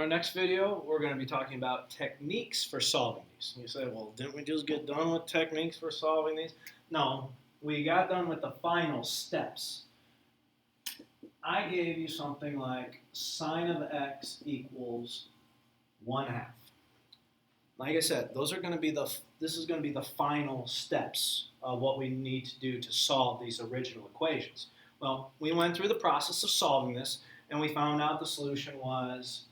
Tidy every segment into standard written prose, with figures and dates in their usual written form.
our next video, we're going to be talking about techniques for solving these. And you say, well, didn't we just get done with techniques for solving these? No, we got done with the final steps. I gave you something like sine of x equals 1/2. Like I said, those are going to be this is going to be the final steps of what we need to do to solve these original equations. Well, we went through the process of solving this, and we found out the solution was,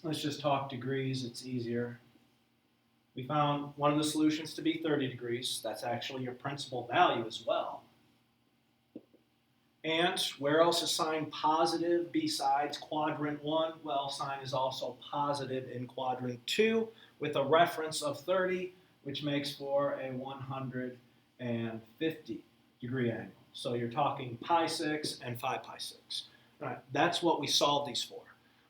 let's just talk degrees, it's easier. We found one of the solutions to be 30 degrees. That's actually your principal value as well. And where else is sine positive besides quadrant 1? Well, sine is also positive in quadrant 2 with a reference of 30, which makes for a 150 degree angle. So you're talking pi 6 and 5 pi 6. All right, that's what we solved these for.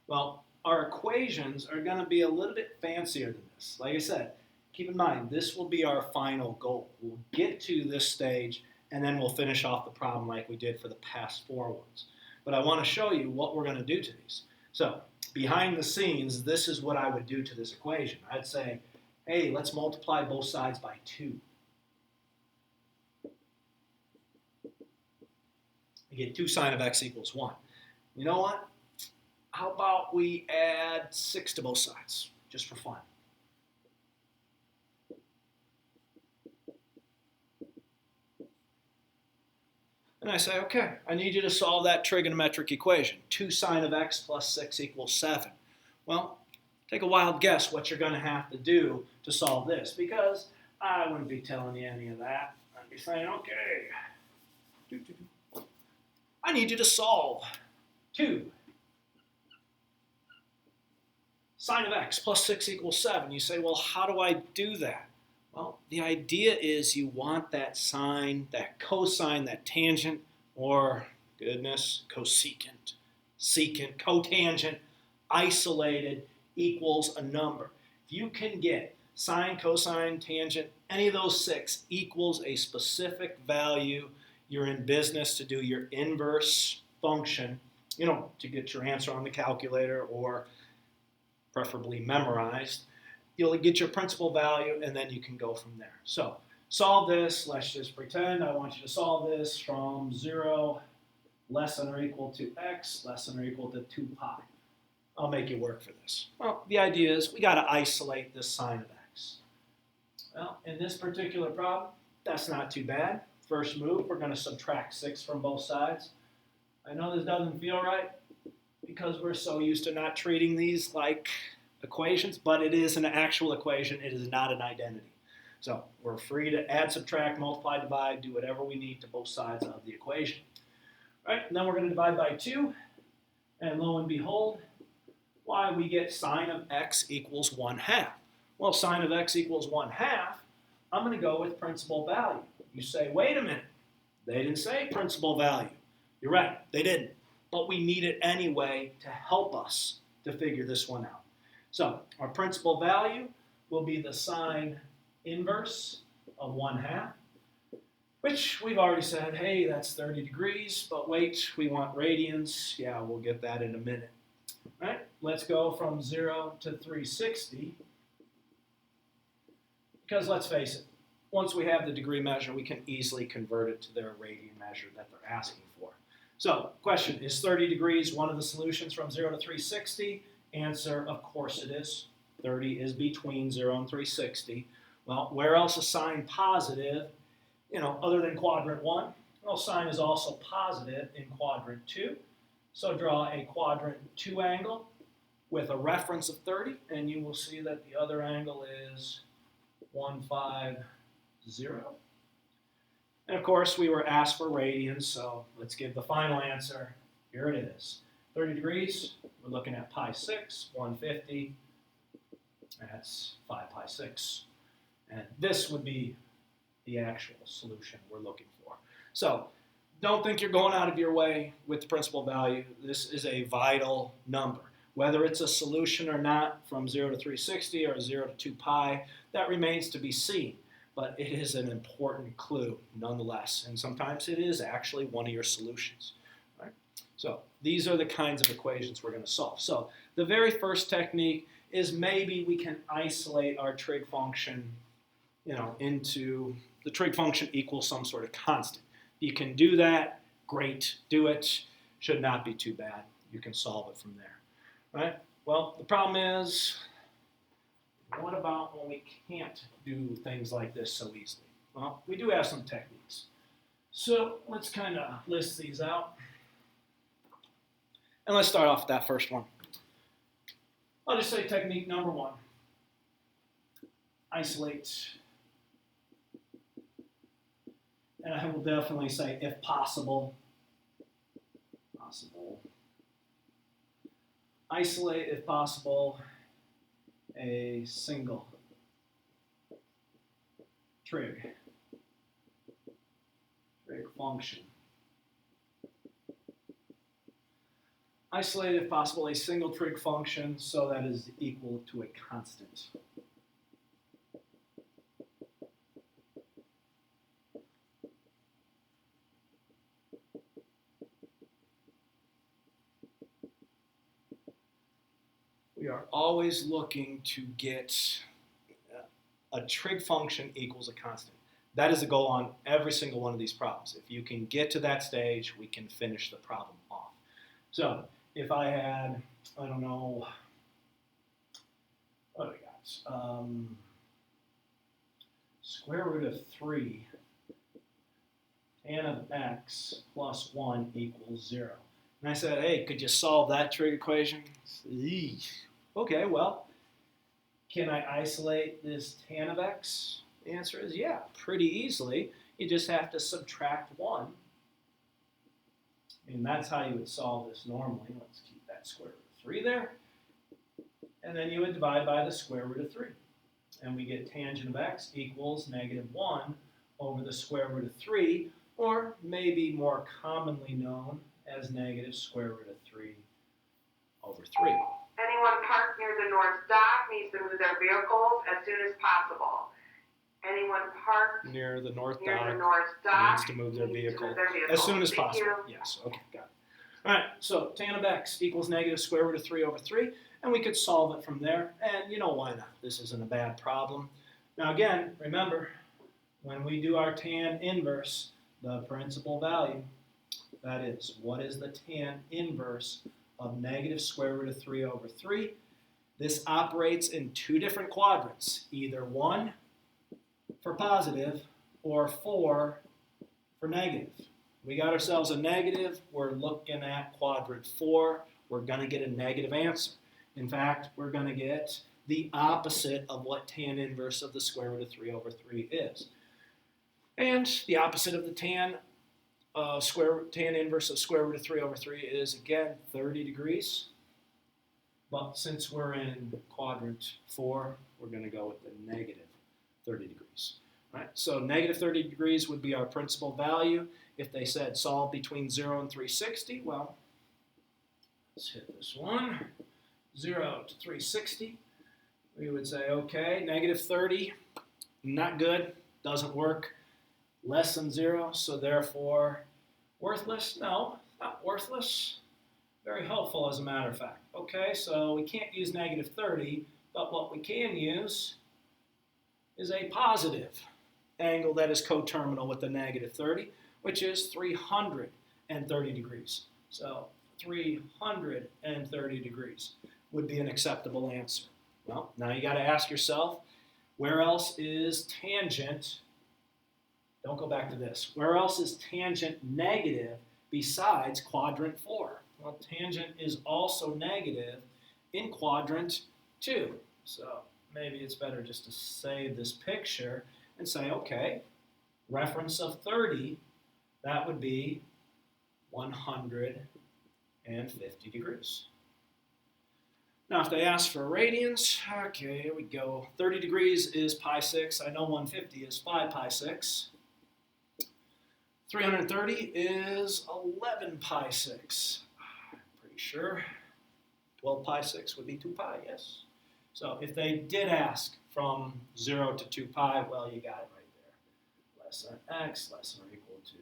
Well, our equations are going to be a little bit fancier than this. Like I said, keep in mind, this will be our final goal. We'll get to this stage, and then we'll finish off the problem like we did for the past 4 ones. But I want to show you what we're going to do to these. So behind the scenes, this is what I would do to this equation. I'd say, hey, let's multiply both sides by 2. You get 2 sine of x equals 1. You know what? How about we add 6 to both sides, just for fun? And I say, okay, I need you to solve that trigonometric equation. 2 sine of x plus 6 equals 7. Well, take a wild guess what you're going to have to do to solve this, because I wouldn't be telling you any of that. I'd be saying, okay, I need you to solve 2 sine of x plus 6 equals 7. You say, well, how do I do that? Well, the idea is you want that sine, that cosine, that tangent, or, goodness, cosecant, secant, cotangent, isolated equals a number. If you can get sine, cosine, tangent, any of those 6 equals a specific value, you're in business to do your inverse function, to get your answer on the calculator or preferably memorized. You'll get your principal value, and then you can go from there. So solve this. Let's just pretend I want you to solve this from 0 less than or equal to x less than or equal to 2 pi. I'll make you work for this. Well, the idea is we got to isolate this sine of x. Well, in this particular problem, that's not too bad. First move, we're going to subtract 6 from both sides. I know this doesn't feel right because we're so used to not treating these like equations, but it is an actual equation. It is not an identity. So we're free to add, subtract, multiply, divide, do whatever we need to both sides of the equation. All right, and then we're going to divide by 2, and lo and behold, why we get sine of x equals 1/2. Well, sine of x equals 1/2, I'm going to go with principal value. You say, wait a minute, they didn't say principal value. You're right, they didn't. But we need it anyway to help us to figure this one out. So our principal value will be the sine inverse of 1/2, which we've already said, hey, that's 30 degrees, but wait, we want radians. Yeah, we'll get that in a minute. All right, let's go from 0 to 360, because let's face it, once we have the degree measure, we can easily convert it to their radian measure that they're asking for. So, question, is 30 degrees one of the solutions from 0 to 360? Answer, of course it is. 30 is between 0 and 360. Well, where else is sine positive, other than quadrant 1? Well, sine is also positive in quadrant 2. So draw a quadrant 2 angle with a reference of 30, and you will see that the other angle is 150. And of course, we were asked for radians, so let's give the final answer. Here it is. 30 degrees, we're looking at pi 6, 150, that's 5 pi 6. And this would be the actual solution we're looking for. So don't think you're going out of your way with the principal value. This is a vital number. Whether it's a solution or not from 0 to 360 or 0 to 2 pi, that remains to be seen. But it is an important clue nonetheless. And sometimes it is actually one of your solutions. Right? So these are the kinds of equations we're going to solve. So The very first technique is maybe we can isolate our trig function, into the trig function equals some sort of constant. You can do that, great, do it. Should not be too bad. You can solve it from there, right? Well, the problem is, what about when we can't do things like this so easily? Well, we do have some techniques. So let's kind of list these out. And let's start off with that first one. I'll just say technique number one. Isolate. And I will definitely say, if possible, isolate, if possible, a single trig function. Isolate, if possible, a single trig function so that is equal to a constant. We are always looking to get a trig function equals a constant. That is the goal on every single one of these problems. If you can get to that stage, we can finish the problem off. So if I had, I don't know, what do we got? Square root of 3 tan of x plus 1 equals 0. And I said, hey, could you solve that trig equation? Okay, well, can I isolate this tan of x? The answer is yeah, pretty easily. You just have to subtract 1. And that's how you would solve this normally. Let's keep that square root of 3 there. And then you would divide by the square root of 3. And we get tangent of x equals negative 1 over the square root of 3, or maybe more commonly known as negative square root of 3 over 3. Anyone parked near the north dock needs to move their vehicles as soon as possible. Anyone parked near the north dock needs to move their vehicle as soon as possible. Yes, okay, got it. All right, so tan of x equals negative square root of 3 over 3, and we could solve it from there. And why not? This isn't a bad problem. Now again, remember, when we do our tan inverse, the principal value, that is, what is the tan inverse of negative square root of 3 over 3? This operates in two different quadrants, either 1 for positive or 4 for negative. We got ourselves a negative. We're looking at quadrant 4. We're going to get a negative answer. In fact, we're going to get the opposite of what tan inverse of the square root of 3 over 3 is. And the opposite of the tan inverse of square root of 3 over 3 is, again, 30 degrees. But since we're in quadrant 4, we're going to go with the negative 30 degrees. Right? So negative 30 degrees would be our principal value. If they said solve between 0 and 360, well, let's hit this one. 0 to 360. We would say, okay, negative 30, not good, doesn't work. Less than 0, so therefore worthless? No, not worthless. Very helpful, as a matter of fact. Okay, so we can't use negative 30, but what we can use is a positive angle that is coterminal with the negative 30, which is 330 degrees. So 330 degrees would be an acceptable answer. Well, now you got to ask yourself, where else is tangent? Don't go back to this. Where else is tangent negative besides quadrant 4? Well, tangent is also negative in quadrant 2. So maybe it's better just to save this picture and say, okay, reference of 30, that would be 150 degrees. Now, if they ask for radians, okay, here we go. 30 degrees is pi 6. I know 150 is 5 pi 6. 330 is 11 pi 6. Pretty sure 12 pi 6 would be 2 pi, yes? So if they did ask from 0 to 2 pi, well, you got it right there. Less than x, less than or equal to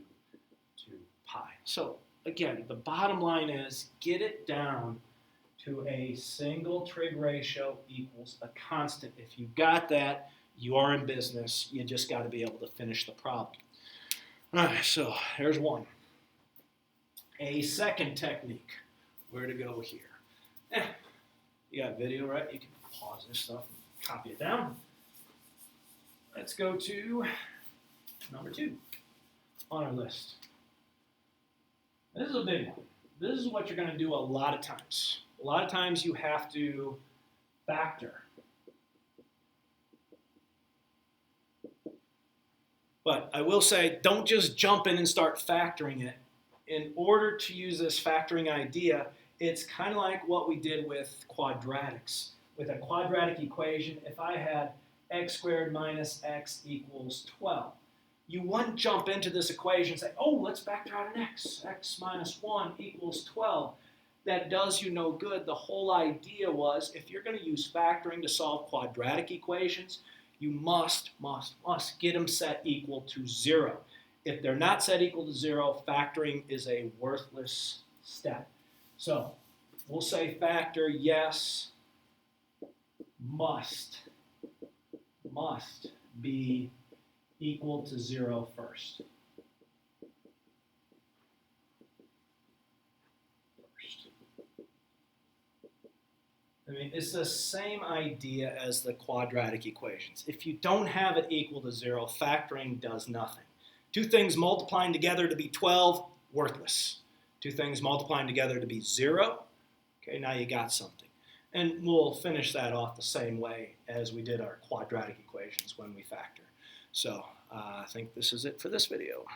2 pi. So again, the bottom line is get it down to a single trig ratio equals a constant. If you got that, you are in business. You just got to be able to finish the problem. All right, so here's one. A second technique. Where to go here? You got video, right? You can pause this stuff and copy it down. Let's go to number 2 on our list. This is a big one. This is what you're going to do a lot of times. A lot of times you have to factor. But I will say, don't just jump in and start factoring it. In order to use this factoring idea, it's kind of like what we did with quadratics. With a quadratic equation, if I had x squared minus x equals 12, you wouldn't jump into this equation and say, oh, let's factor out an x. X minus 1 equals 12. That does you no good. The whole idea was, if you're going to use factoring to solve quadratic equations, you must get them set equal to 0. If they're not set equal to 0, factoring is a worthless step. So we'll say factor, yes, must be equal to 0 first. I mean, it's the same idea as the quadratic equations. If you don't have it equal to 0, factoring does nothing. Two things multiplying together to be 12, worthless. Two things multiplying together to be 0, okay, now you got something. And we'll finish that off the same way as we did our quadratic equations when we factor. So I think this is it for this video.